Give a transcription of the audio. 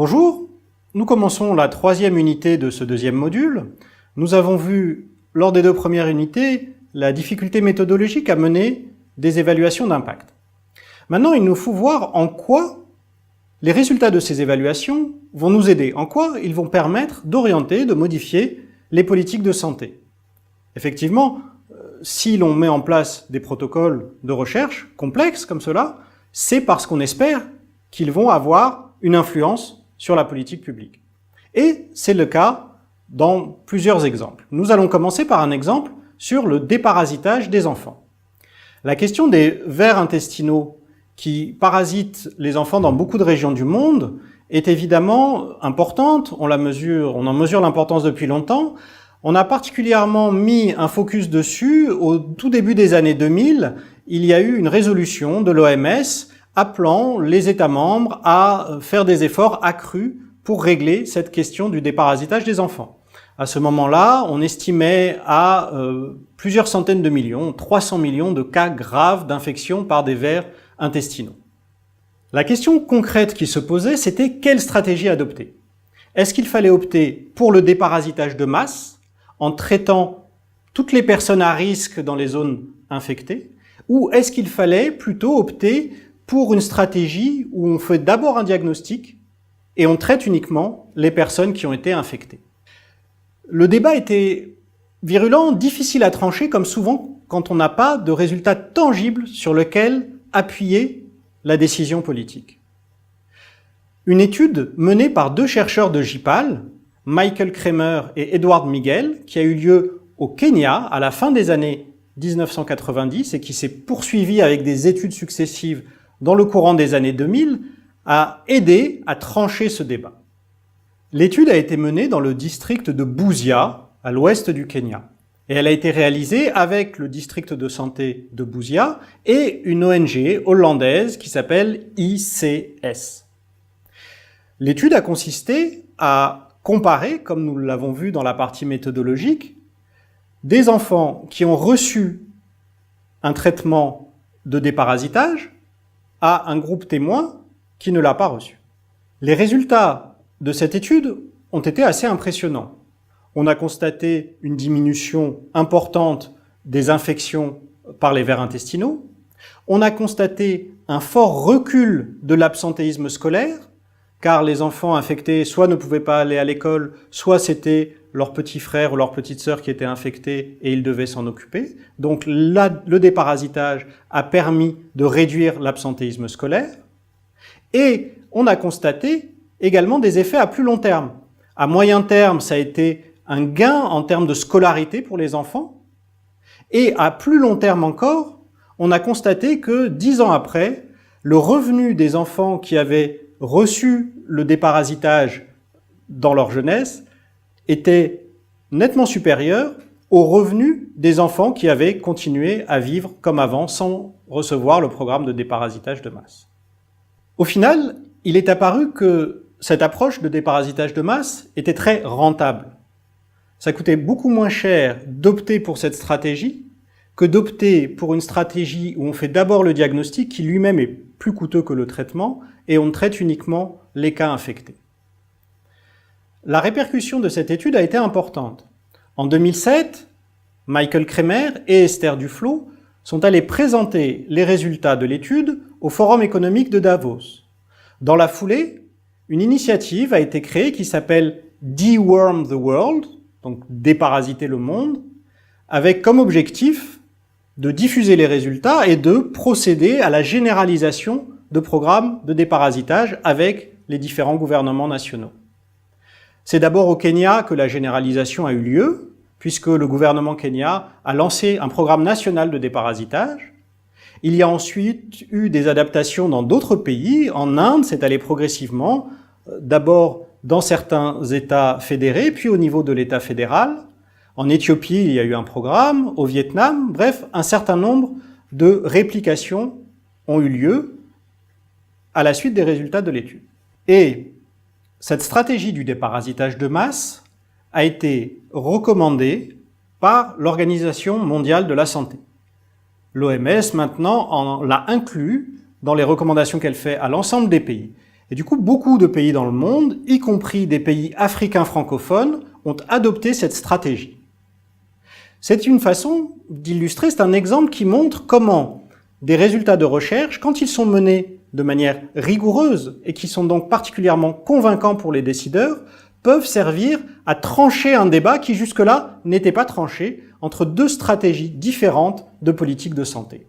Bonjour, nous commençons la troisième unité de ce deuxième module. Nous avons vu, lors des deux premières unités, la difficulté méthodologique à mener des évaluations d'impact. Maintenant, il nous faut voir en quoi les résultats de ces évaluations vont nous aider, en quoi ils vont permettre d'orienter, de modifier les politiques de santé. Effectivement, si l'on met en place des protocoles de recherche complexes comme cela, c'est parce qu'on espère qu'ils vont avoir une influence sur la politique publique. Et c'est le cas dans plusieurs exemples. Nous allons commencer par un exemple sur le déparasitage des enfants. La question des vers intestinaux qui parasitent les enfants dans beaucoup de régions du monde est évidemment importante, on en mesure l'importance depuis longtemps. On a particulièrement mis un focus dessus au tout début des années 2000. Il y a eu une résolution de l'OMS appelant les États membres à faire des efforts accrus pour régler cette question du déparasitage des enfants. À ce moment-là, on estimait à plusieurs centaines de millions, 300 millions de cas graves d'infection par des vers intestinaux. La question concrète qui se posait, c'était quelle stratégie adopter? Est-ce qu'il fallait opter pour le déparasitage de masse, en traitant toutes les personnes à risque dans les zones infectées, ou est-ce qu'il fallait plutôt opter pour une stratégie où on fait d'abord un diagnostic et on traite uniquement les personnes qui ont été infectées? Le débat était virulent, difficile à trancher, comme souvent quand on n'a pas de résultat tangible sur lequel appuyer la décision politique. Une étude menée par deux chercheurs de JPAL, Michael Kremer et Edward Miguel, qui a eu lieu au Kenya à la fin des années 1990 et qui s'est poursuivie avec des études successives dans le courant des années 2000, a aidé à trancher ce débat. L'étude a été menée dans le district de Busia, à l'ouest du Kenya. Et elle a été réalisée avec le district de santé de Busia et une ONG hollandaise qui s'appelle ICS. L'étude a consisté à comparer, comme nous l'avons vu dans la partie méthodologique, des enfants qui ont reçu un traitement de déparasitage à un groupe témoin qui ne l'a pas reçu. Les résultats de cette étude ont été assez impressionnants. On a constaté une diminution importante des infections par les vers intestinaux. On a constaté un fort recul de l'absentéisme scolaire, car les enfants infectés soit ne pouvaient pas aller à l'école, soit c'était leur petit frère ou leur petite sœur qui était infecté et ils devaient s'en occuper. Donc le déparasitage a permis de réduire l'absentéisme scolaire. Et on a constaté également des effets à plus long terme. À moyen terme, ça a été un gain en termes de scolarité pour les enfants. Et à plus long terme encore, on a constaté que 10 ans après, le revenu des enfants qui avaient reçu le déparasitage dans leur jeunesse était nettement supérieur aux revenus des enfants qui avaient continué à vivre comme avant sans recevoir le programme de déparasitage de masse. Au final, il est apparu que cette approche de déparasitage de masse était très rentable. Ça coûtait beaucoup moins cher d'opter pour cette stratégie que d'opter pour une stratégie où on fait d'abord le diagnostic qui lui-même est plus coûteux que le traitement et on traite uniquement les cas infectés. La répercussion de cette étude a été importante. En 2007, Michael Kremer et Esther Duflo sont allés présenter les résultats de l'étude au Forum économique de Davos. Dans la foulée, une initiative a été créée qui s'appelle Deworm the World, donc déparasiter le monde, avec comme objectif de diffuser les résultats et de procéder à la généralisation de programmes de déparasitage avec les différents gouvernements nationaux. C'est d'abord au Kenya que la généralisation a eu lieu, puisque le gouvernement kenya a lancé un programme national de déparasitage. Il y a ensuite eu des adaptations dans d'autres pays. En Inde, c'est allé progressivement, d'abord dans certains États fédérés, puis au niveau de l'État fédéral. En Éthiopie, il y a eu un programme, au Vietnam, bref, un certain nombre de réplications ont eu lieu à la suite des résultats de l'étude. Et cette stratégie du déparasitage de masse a été recommandée par l'Organisation mondiale de la santé. L'OMS, maintenant, l'a inclus dans les recommandations qu'elle fait à l'ensemble des pays. Et du coup, beaucoup de pays dans le monde, y compris des pays africains francophones, ont adopté cette stratégie. C'est une façon d'illustrer, c'est un exemple qui montre comment des résultats de recherche, quand ils sont menés de manière rigoureuse et qui sont donc particulièrement convaincants pour les décideurs, peuvent servir à trancher un débat qui jusque-là n'était pas tranché entre deux stratégies différentes de politique de santé.